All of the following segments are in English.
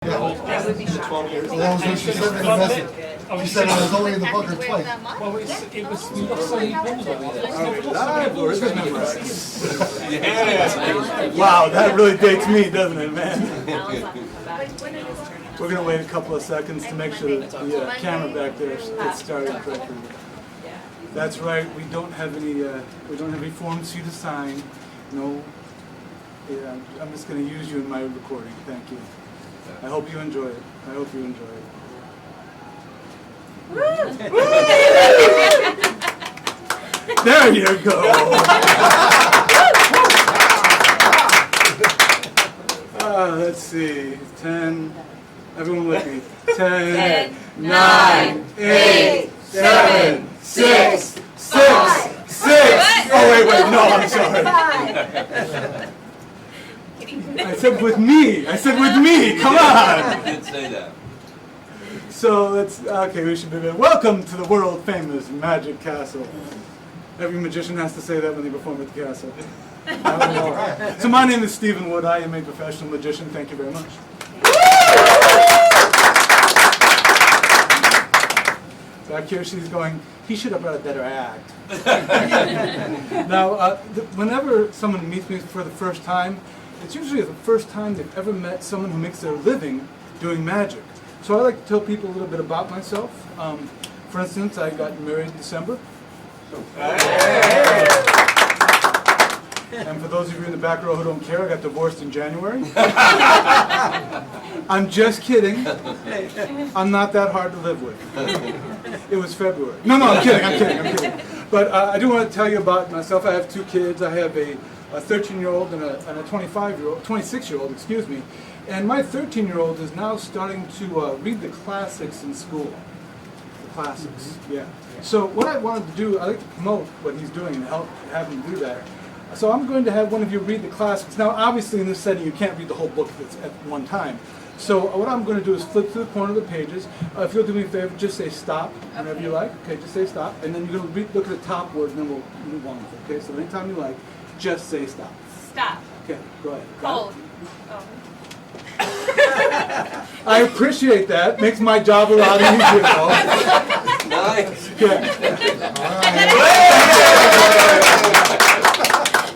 Yeah. That would be shocking. Well, that was when she sent me the message. She said I was only in the bunker twice. Well, it was so Yeah. Wow, that really dates me, doesn't it, man? We're going to wait a couple of seconds to make sure that the camera back there gets started correctly. That's right. We don't have any forms for you to sign. No. Yeah, I'm just going to use you in my recording. Thank you. I hope you enjoy it. I hope you enjoy it. There you go. Let's see. 10. Everyone with me. 10, 9, 8, 7, 6, 6. Oh, wait. No, I'm sorry. I said with me. Come on. You did say that. So we should begin. Welcome to the world famous Magic Castle. Every magician has to say that when they perform at the castle. I don't know. So my name is Stephen Wood. I am a professional magician. Thank you very much. Back here she's going, he should have brought a better act. Now, whenever someone meets me for the first time, it's usually the first time they've ever met someone who makes their living doing magic. So I like to tell people a little bit about myself. For instance, I got married in December. And for those of you in the back row who don't care, I got divorced in January. I'm just kidding. I'm not that hard to live with. It was February. No, I'm kidding. But I do want to tell you about myself. I have two kids. I have a 13-year-old and a 26-year-old, excuse me. And my 13-year-old is now starting to read the classics in school. The classics, yeah. So what I wanted to do, I like to promote what he's doing and have him do that. So I'm going to have one of you read the classics. Now, obviously, in this setting, you can't read the whole book at one time. So what I'm going to do is flip to the corner of the pages. If you'll do me a favor, just say stop whenever you like. Okay, just say stop. And then you're going to look at the top word, and then we'll move on with it. Okay, so anytime you like, just say stop. Stop. Okay, go ahead. Cold. Oh. I appreciate that. Makes my job a lot easier, though. Nice.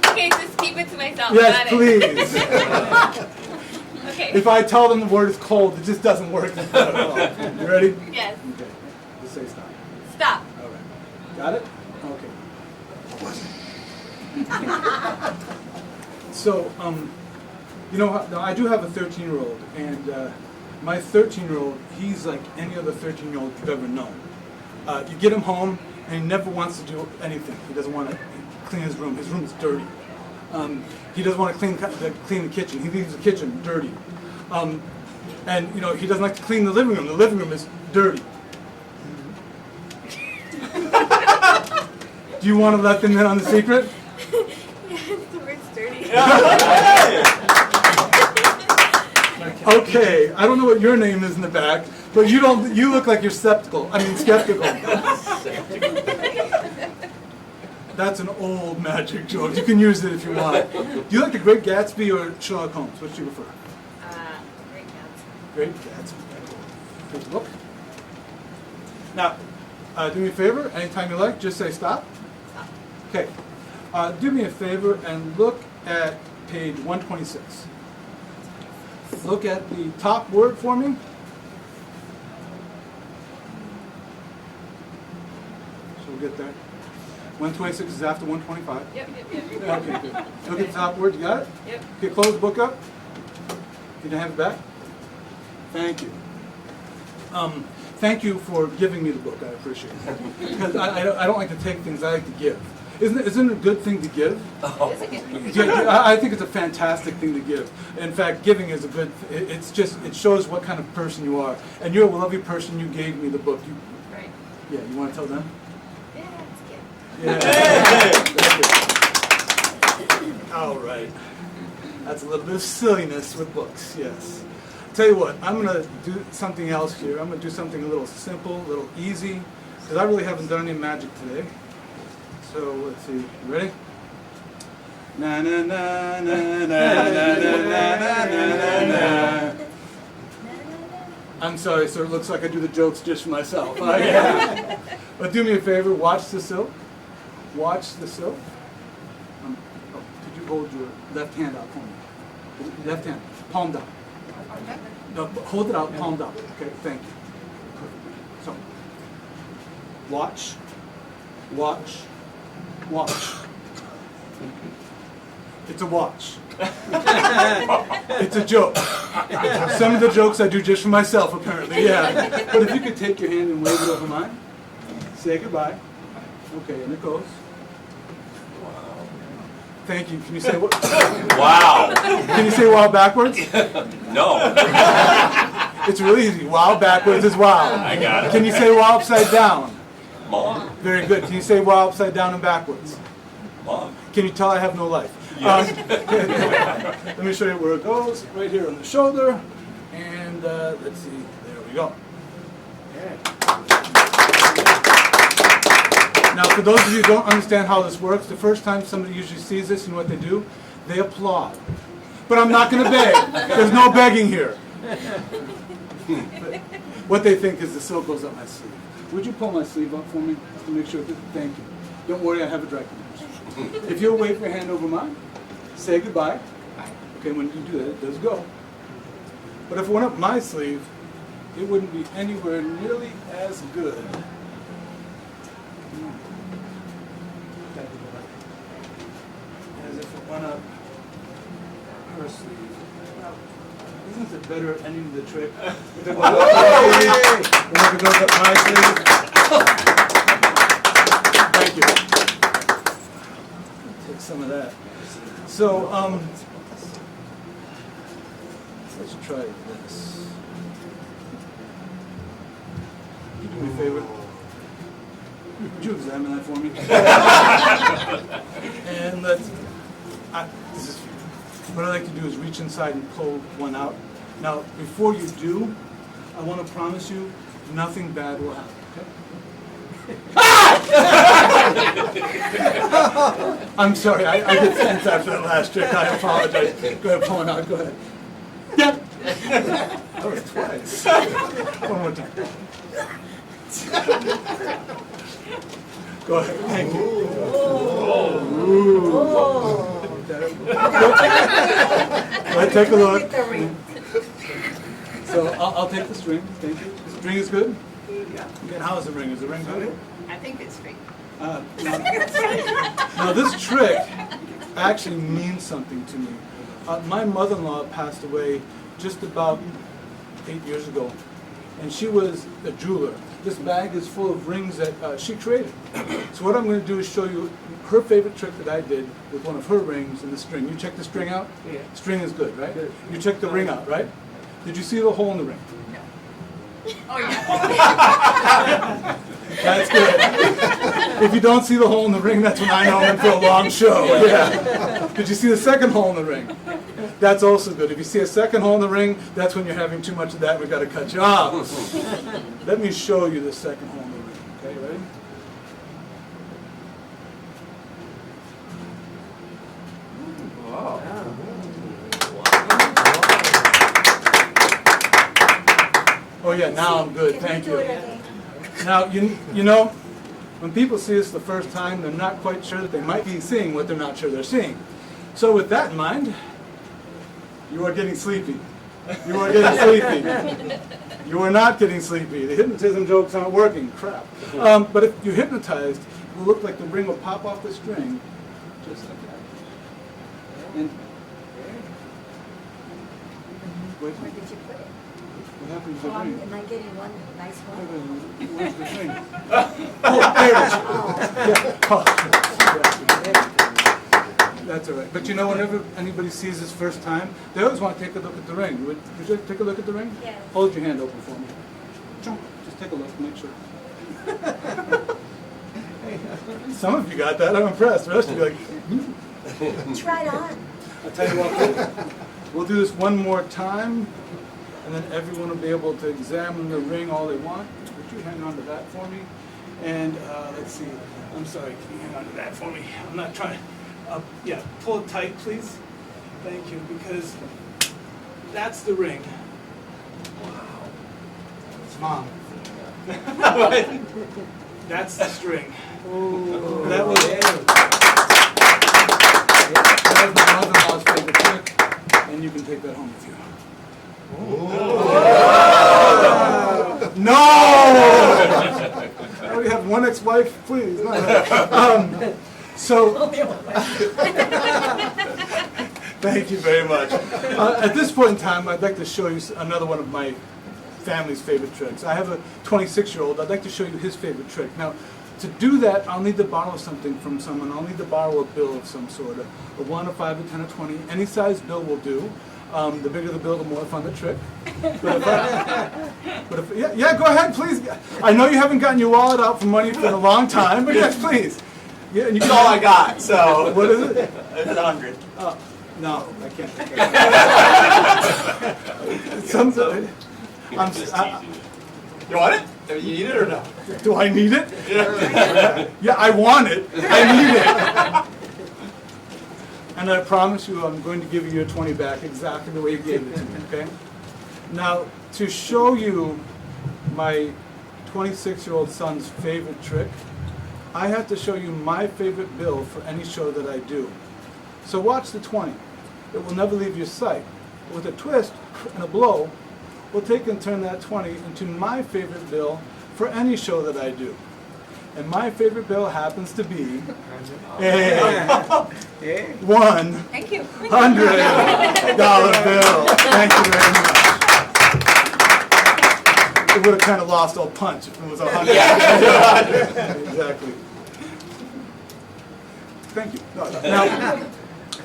Okay, just keep it to myself. Yes, Got it. please. Okay. If I tell them the word is cold, it just doesn't work at all. You ready? Yes. Okay. Just say stop. Stop. All right. Got it? Okay. So, you know, I do have a 13-year-old, and my 13-year-old, he's like any other 13-year-old you've ever known. You get him home, and he never wants to do anything. He doesn't want to clean his room. His room is dirty. He doesn't want to clean the kitchen. He leaves the kitchen dirty. And, you know, he doesn't like to clean the living room. The living room is dirty. Do you want to let them in on the secret? The word's dirty. Okay, I don't know what your name is in the back, but you look like you're skeptical. That's an old magic joke. You can use it if you want. Do you like The Great Gatsby or Sherlock Holmes? Which do you prefer? Great Gatsby. Great Gatsby. Take a look. Now, do me a favor. Anytime you like, just say stop. Stop. Okay. Do me a favor and look at page 126. Look at the top word for me. So we'll get there. 126 is after 125. Yep. Okay, good. Look at the top word. You got it? Yep. Okay, close the book up. Can you have it back? Thank you. Thank you for giving me the book. I appreciate it. Because I don't like to take things. I like to give. Isn't it a good thing to give? It's a good thing. Yeah, I think it's a fantastic thing to give. In fact, giving is a good. It shows what kind of person you are, and you're a lovely person. You gave me the book. Right. Yeah. You want to tell them? Yeah, it's cute. Yeah. All right. That's a little bit of silliness with books. Yes. Tell you what. I'm gonna do something else here. I'm gonna do something a little simple, a little easy, because I really haven't done any magic today. So let's see. You ready? Na na na na na na na na na na na. I'm sorry, sir. It looks like I do the jokes just for myself. Yeah. But do me a favor. Watch the silk. Watch the silk. Could you hold your left hand out for me? Left hand. Palm down. No, hold it out. Palm down. Okay. Thank you. Perfect. So, watch. Watch. Watch. It's a watch. It's a joke. Some of the jokes I do just for myself, apparently, yeah. But if you could take your hand and wave it over mine, say goodbye. Okay, and it goes. Thank you. Can you say what? Wow. Can you say wow backwards? No. It's really easy. Wow backwards is wow. I got it. Can you say wow upside down? Mom. Very good. Can you say wow upside down and backwards? Mom. Can you tell I have no life? Let me show you where it goes. Right here on the shoulder. And let's see. There we go. Now, for those of you who don't understand how this works, the first time somebody usually sees this, you know what they do? They applaud. But I'm not going to beg. There's no begging here. But what they think is the silk goes up my sleeve. Would you pull my sleeve up for me to make sure that, thank you. Don't worry, I have a dry cleaners. If you'll wave your hand over mine, say goodbye. Okay, when you do that, it does go. But if it went up my sleeve, it wouldn't be anywhere nearly as good. As if it went up her sleeve. Isn't it better at ending the trick? If it goes up my sleeve, and if it goes up my sleeve. Thank you. Take some of that. So, let's try this. You do me a favor. Would you examine that for me? And what I like to do is reach inside and pull one out. Now, before you do, I want to promise you nothing bad will happen. Okay? I'm sorry, I get tense after that last trick. I apologize. Go ahead, pull it out. Go ahead. Yep. That was twice. One more time. Go ahead. Thank you. Go ahead, take a look. So I'll take the string. Thank you. The string is good? Again, how is the ring? Is the ring good? I think it's free. Now this trick actually means something to me. My mother-in-law passed away just about 8 years ago, and she was a jeweler. This bag is full of rings that she created. So what I'm going to do is show you her favorite trick that I did with one of her rings and the string. You check the string out? Yeah. String is good, right? Good. You check the ring out, right? Did you see the hole in the ring? Oh, yeah. That's good. If you don't see the hole in the ring, that's when I know I'm in for a long show. Yeah. Did you see the second hole in the ring? That's also good. If you see a second hole in the ring, that's when you're having too much of that. We've got to cut you off. Let me show you the second hole in the ring. Okay, ready? Oh yeah, now I'm good. Thank you. Now, you know, when people see this the first time, they're not quite sure that they might be seeing what they're not sure they're seeing. So with that in mind, you are getting sleepy. You are getting sleepy. You are not getting sleepy. The hypnotism jokes aren't working. Crap. But if you're hypnotized, it will look like the ring will pop off the string, just like that. And wait, Where did you put it? what happens to the ring? Am I getting one nice one? Where's the ring? Oh, there it is. Yeah. That's all right. But you know, whenever anybody sees this first time, they always want to take a look at the ring. Would you take a look at the ring? Yes. Hold your hand open for me. Just take a look, make sure. Some of you got that. I'm impressed. The rest of you are like, Try it on. I'll tell you what, we'll do this one more time, and then everyone will be able to examine the ring all they want. Would you hang on to that for me? And let's see. I'm sorry, can you hang on to that for me? I'm not trying. Yeah, pull it tight, please. Thank you, because that's the ring. Wow. Mom. That's the string. That was my mother-in-law's favorite trick, and you can take that home with you. No! I already have one ex-wife, please. No. So, thank you very much. At this point in time, I'd like to show you another one of my family's favorite tricks. I have a 26-year-old. I'd like to show you his favorite trick. Now, to do that, I'll need to borrow something from someone. I'll need to borrow a bill of some sort, a 1, a 5, a 10, a 20. Any size bill will do. The bigger the bill, the more fun the trick. Yeah, go ahead, please. I know you haven't gotten your wallet out for money for a long time, but yes, please. Yeah, and you That's all I got, so. What is it? It's 100. No, I can't. You want it? You need it or no? Do I need it? Yeah, I want it. I need it. And I promise you I'm going to give you your 20 back exactly the way you gave it to me, okay? Now, to show you my 26-year-old son's favorite trick, I have to show you my favorite bill for any show that I do. So watch the 20. It will never leave your sight. With a twist and a blow, we'll take and turn that 20 into my favorite bill for any show that I do. And my favorite bill happens to be a $100 Thank you. bill. Thank you very much. It would have kind of lost all punch if it was 100. Exactly. Thank you.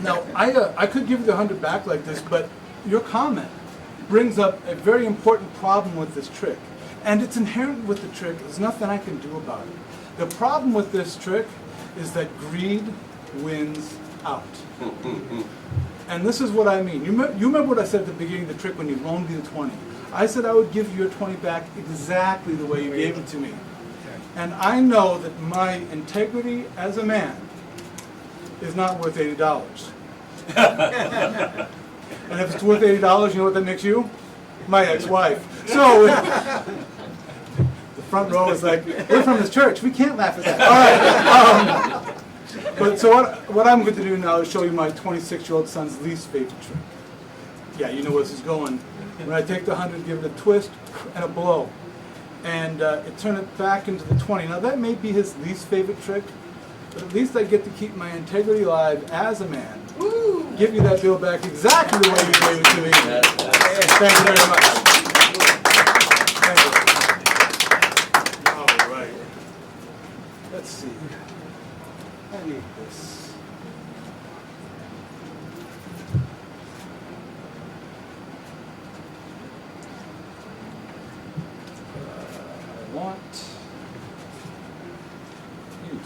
Now I could give you the 100 back like this, but your comment brings up a very important problem with this trick. And it's inherent with the trick. There's nothing I can do about it. The problem with this trick is that greed wins out. And this is what I mean. You remember what I said at the beginning of the trick when you loaned me the 20? I said I would give you your 20 back exactly the way you gave it to me. And I know that my integrity as a man is not worth $80. And if it's worth $80, you know what that makes you? My ex-wife. So the front row is like, we're from this church. We can't laugh at that. All right. But so what I'm going to do now is show you my 26-year-old son's least favorite trick. Yeah, you know where this is going. When I take the 100, give it a twist and a blow, and turn it back into the 20. Now that may be his least favorite trick, but at least I get to keep my integrity alive as a man. Give you that bill back exactly the way you gave it to me. Thank you very much. Thank you. All right. Let's see. I need this. I want you to.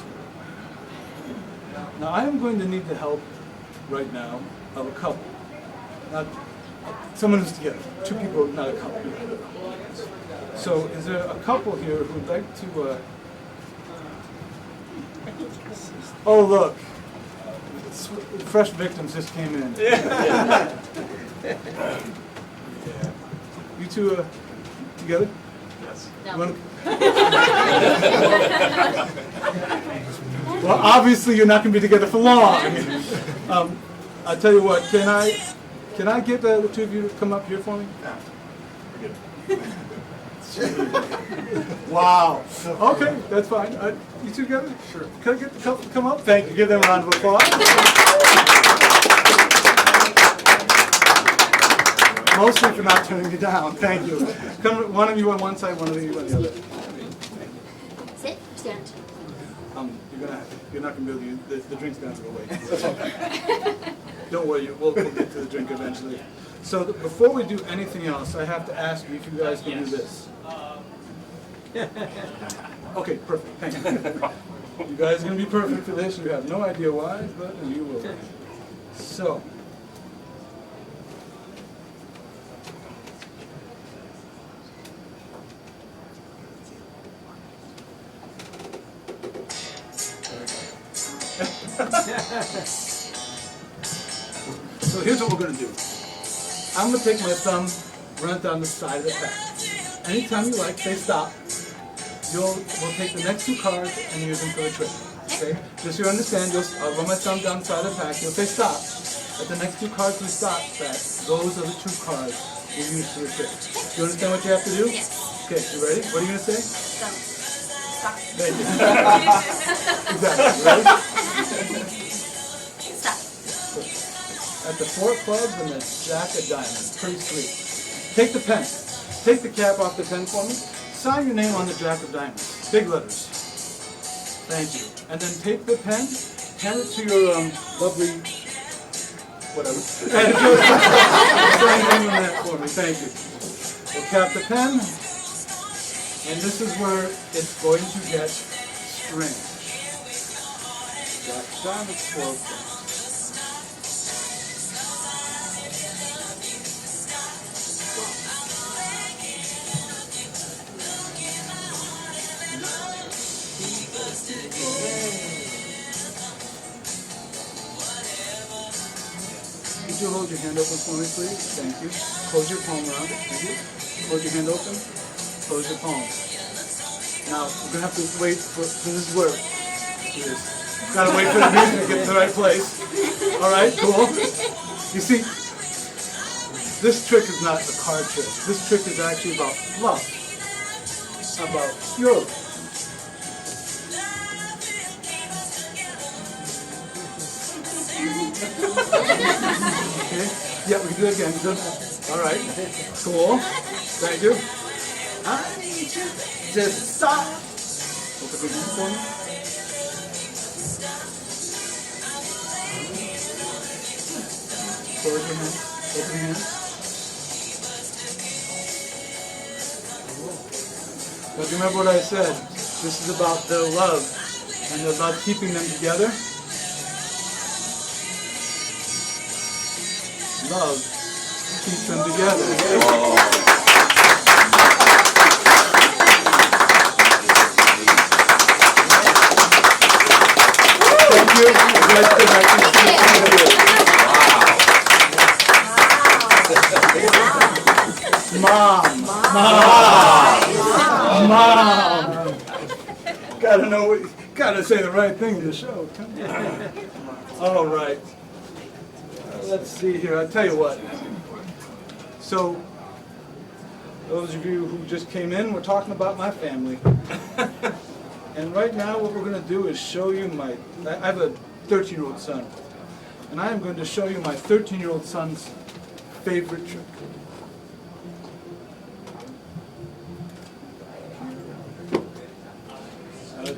Now I am going to need the help right now of a couple. Not someone who's together. Two people, not a couple. So is there a couple here who would like to oh look. Fresh victims just came in. Yeah. You two together? Yes. No. Well, obviously you're not going to be together for long. I'll tell you what, can I get the two of you to come up here for me? Wow. Okay, that's fine. You two together? Sure. Can I get the couple to come up? Thank you. Give them a round of applause. Mostly for not turning me down. Thank you. Come, one of you on one side, one of you on the other. Sit, stand. You're not gonna be able to use the drink's gonna have to go away. That's okay. Don't worry, we'll get to the drink eventually. So before we do anything else, I have to ask you if you guys can do this. Okay, perfect. Thank you. You guys are gonna be perfect for this. You have no idea why, but you will. So. So here's what we're going to do. I'm going to take my thumb, run it down the side of the pack. Anytime you like, say stop. We'll take the next two cards and use them for the trick. Okay? Just so you understand, I'll run my thumb down the side of the pack. You'll say stop. At the next two cards we stop at, those are the two cards we use for the trick. Do you understand what you have to do? Yes. Okay, you ready? What are you going to say? Stop. Thank you. Exactly. Ready? Stop. At the four of clubs and the jack of diamonds. Pretty sweet. Take the pen. Take the cap off the pen for me. Sign your name on the jack of diamonds. Big letters. Thank you. And then take the pen, hand it to your lovely, whatever. Sign your name on that for me. Thank you. We'll cap the pen. And this is where it's going to get strange. Jack of diamonds, four of clubs. Could you hold your hand open for me, please? Thank you. Close your palm around it. Thank you. Hold your hand open. Close your palm. Now, we're going to have to wait for, so this is where it is. Got to wait for the music to get to the right place. All right, cool. You see, this trick is not a card trick. This trick is actually about love. About your love. Okay. Yeah, we can do it again. Good. All right. Cool. Thank you. I need you. Just stop. Open the hand for me. Close your hand. Open your hand. But remember what I said. This is about their love and their love keeping them together. Love keeps them together. Thank you. You guys go back to the Mom. Gotta know, gotta say the right thing in the show. Come on. All right. Let's see here. I'll tell you what. So, those of you who just came in, we're talking about my family. And right now what we're going to do is show you I have a 13-year-old son. And I am going to show you my 13-year-old son's favorite trick.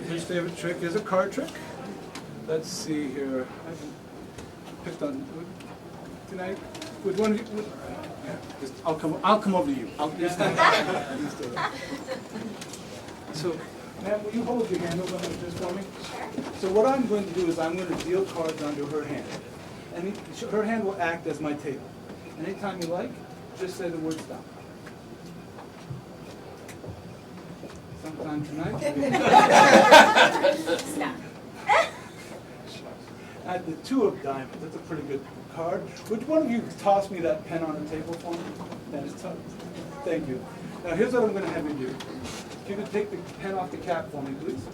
His favorite trick is a card trick. Let's see here. I haven't picked on. Can I? Would one of you? Yeah, I'll come over to you. You stand up. You stay there. So, ma'am, will you hold your hand over just for me? Sure. So what I'm going to do is I'm going to deal cards onto her hand, and her hand will act as my table. Anytime you like, just say the word stop. Sometime tonight. Stop. I had the two of diamonds. That's a pretty good card. Would one of you toss me that pen on the table for me? Thank you. Now here's what I'm going to have you do. If you could take the pen off the cap for me, please.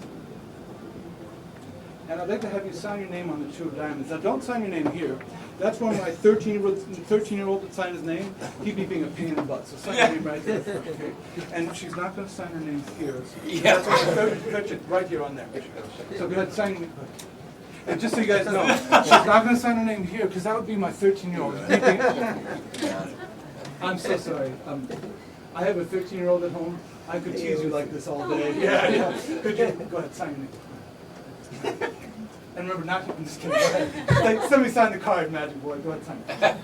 And I'd like to have you sign your name on the two of diamonds. Now don't sign your name here. That's when my 13-year-old would sign his name. He'd be being a pain in the butt. So sign your name right there. Okay. And she's not going to sign her name here. Yeah. That's right here on there. So go ahead, sign me. And just so you guys know, she's not going to sign her name here because that would be my 13-year-old. I'm so sorry. I have a 13-year-old at home. I could tease you like this all day. Yeah. Could you go ahead, sign your name. And remember, not I'm just kidding. Go ahead. Like, somebody sign the card, Magic Boy. Go ahead, sign it.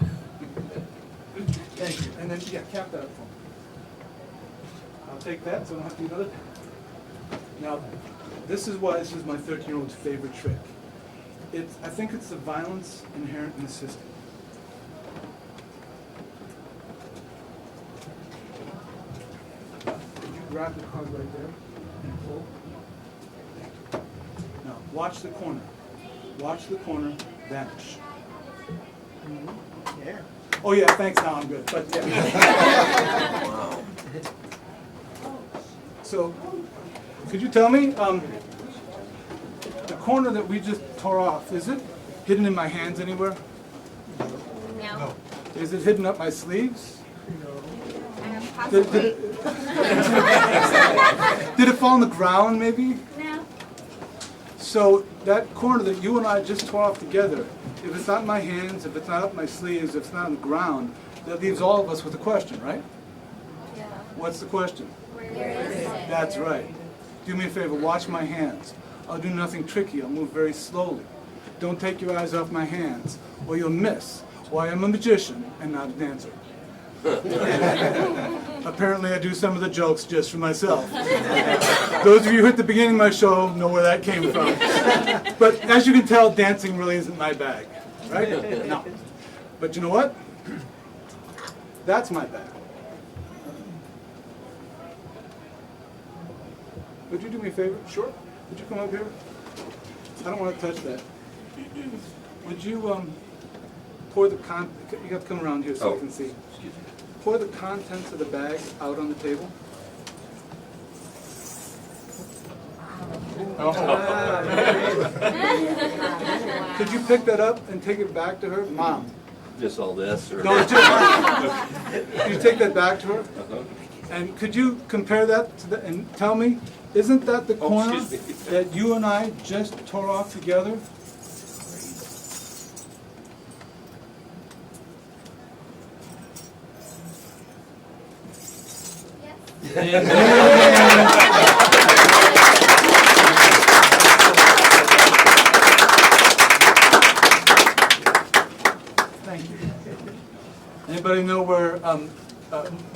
Thank you. And then cap that up for me. I'll take that, so I don't have to do another. Now, this is my 13-year-old's favorite trick. I think it's the violence inherent in the system. Could you grab the card right there and pull? Now, watch the corner. Watch the corner vanish. Yeah. Oh yeah, thanks, now I'm good. But yeah. So, could you tell me, the corner that we just tore off, is it hidden in my hands anywhere? No. Is it hidden up my sleeves? Possibly. Did it fall on the ground maybe? No. So that corner that you and I just tore off together, if it's not in my hands, if it's not up my sleeves, if it's not on the ground, that leaves all of us with a question, right? Yeah. What's the question? Where is it? That's right. Do me a favor, watch my hands. I'll do nothing tricky, I'll move very slowly. Don't take your eyes off my hands, or you'll miss why I'm a magician and not a dancer. Apparently I do some of the jokes just for myself. Those of you who at the beginning of my show know where that came from. But as you can tell, dancing really isn't my bag, right? No. But you know what? That's my bag. Would you do me a favor? Sure. Would you come up here? I don't want to touch that. Would you pour the you have to come around here so I can see. Pour the contents of the bag out on the table. Could you pick that up and take it back to her? Mom. Just all this? Or? No, just, could you take that back to her? And could you compare that to and tell me, isn't that the corner that you and I just tore off together? Thank you. Anybody know where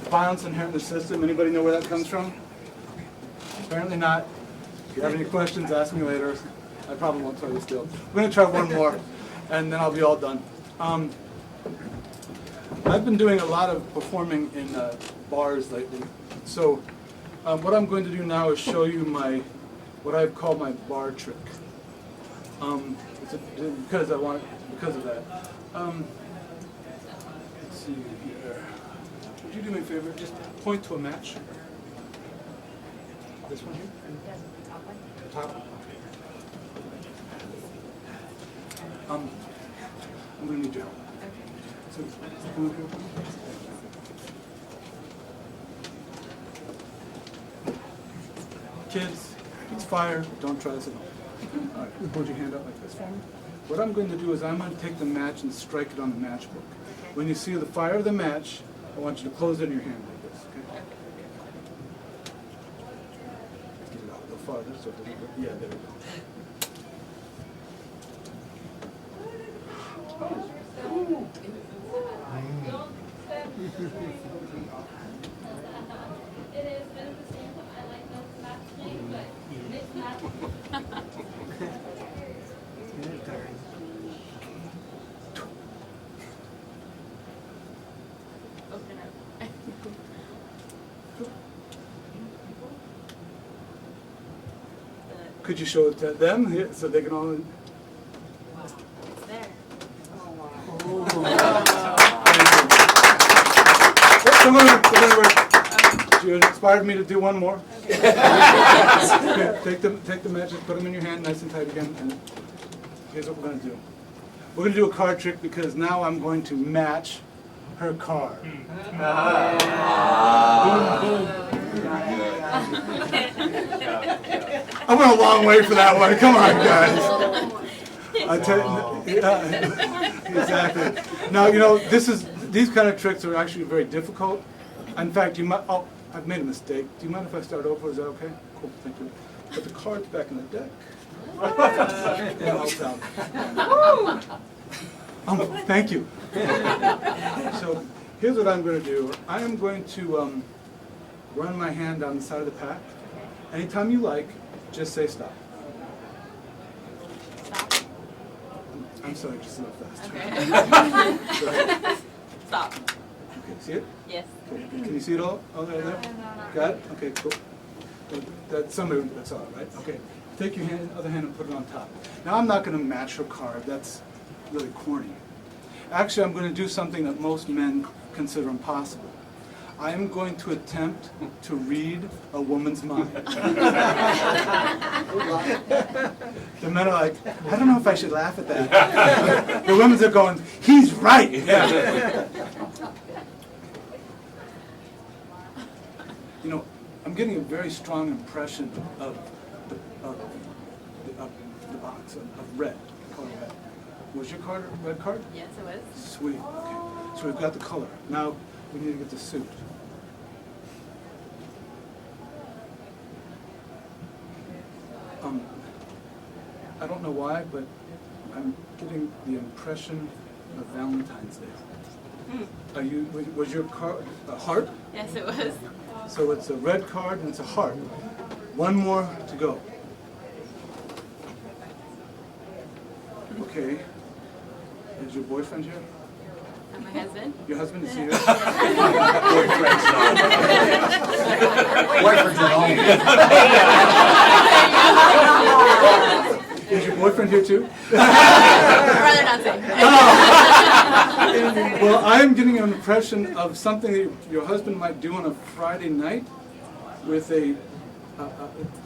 violence inherent in the system? Anybody know where that comes from? Apparently not. If you have any questions, ask me later. I probably won't tell you still. We're going to try one more, and then I'll be all done. I've been doing a lot of performing in bars lately. So what I'm going to do now is show you what I've called my bar trick. Because of that. Let's see here. Would you do me a favor? Just point to a match. This one here? Top. I'm going to need your help. So, come up here. Kids, it's fire. Don't try this at home. All right, hold your hand up like this for me. What I'm going to do is I'm going to take the match and strike it on the matchbook. When you see the fire of the match, I want you to close it in your hand like this, okay? Get it out a little farther so it doesn't go. Yeah, there we go. It is, but at the same time, I like those matching, but it's not. Open up. Could you show it to them here so they can all? It's there. Come on, you inspired me to do one more. Okay, take the matches, put them in your hand, nice and tight again. And here's what we're going to do. We're going to do a card trick because now I'm going to match her card. I went a long way for that one. Come on, guys. Exactly. Now, you know, these kind of tricks are actually very difficult. In fact, you might, I've made a mistake. Do you mind if I start over? Is that okay? Cool, thank you. Put the cards back in the deck. Yeah, thank you. So here's what I'm going to do. I am going to run my hand down the side of the pack. Anytime you like, just say stop. Stop. I'm sorry, just a little fast. Okay. Stop. Okay, see it? Yes. Okay. Can you see it all? All right there? Got it? Okay, cool. That's all right. Okay. Take your other hand and put it on top. Now I'm not going to match her card. That's really corny. Actually, I'm going to do something that most men consider impossible. I am going to attempt to read a woman's mind. The men are like, I don't know if I should laugh at that. The women are going, he's right. Yeah. You know, I'm getting a very strong impression of the box of red, color red. Was your card a red card? Yes, it was. Sweet. Okay. So we've got the color. Now we need to get the suit. I don't know why, but I'm getting the impression of Valentine's Day. Are you? Was your card a heart? Yes, it was. So it's a red card and it's a heart. One more to go. Okay. Is your boyfriend here? And my husband. Your husband is here? Boyfriend's at home. Is your boyfriend here too? I'd rather not say. Well, I'm getting an impression of something that your husband might do on a Friday night with a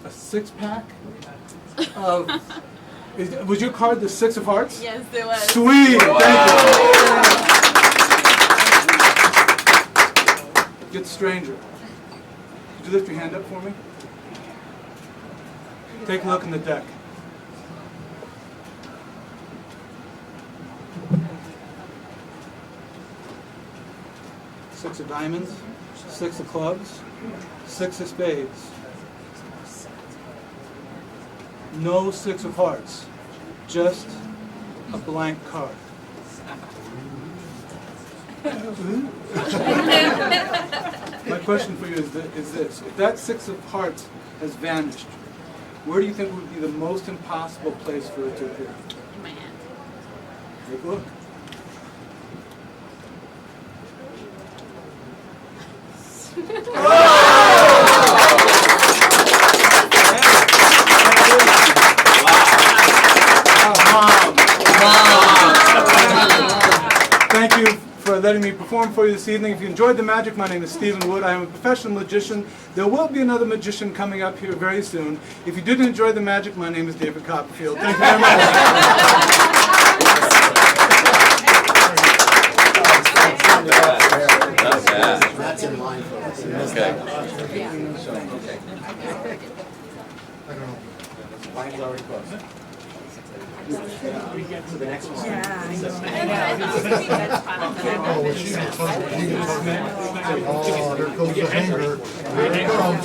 six-pack of... Was your card the Six of Hearts? Yes, it was. Sweet! Thank you. Get stranger. Could you lift your hand up for me? Take a look in the deck. Six of diamonds, six of clubs, six of spades. No six of hearts, just a blank card. My question for you is this. If that six of hearts has vanished, where do you think would be the most impossible place for it to appear? In my hand. Take a look. Thank you for letting me perform for you this evening. If you enjoyed the magic, my name is Stephen Wood. I am a professional magician. There will be another magician coming up here very soon. If you didn't enjoy the magic, my name is David Copperfield. Thank you very much. That's in line for us. Okay. I don't know. Line's already closed. To the next one. Oh, well, she was supposed to be oh, there goes the hanger. Here it comes.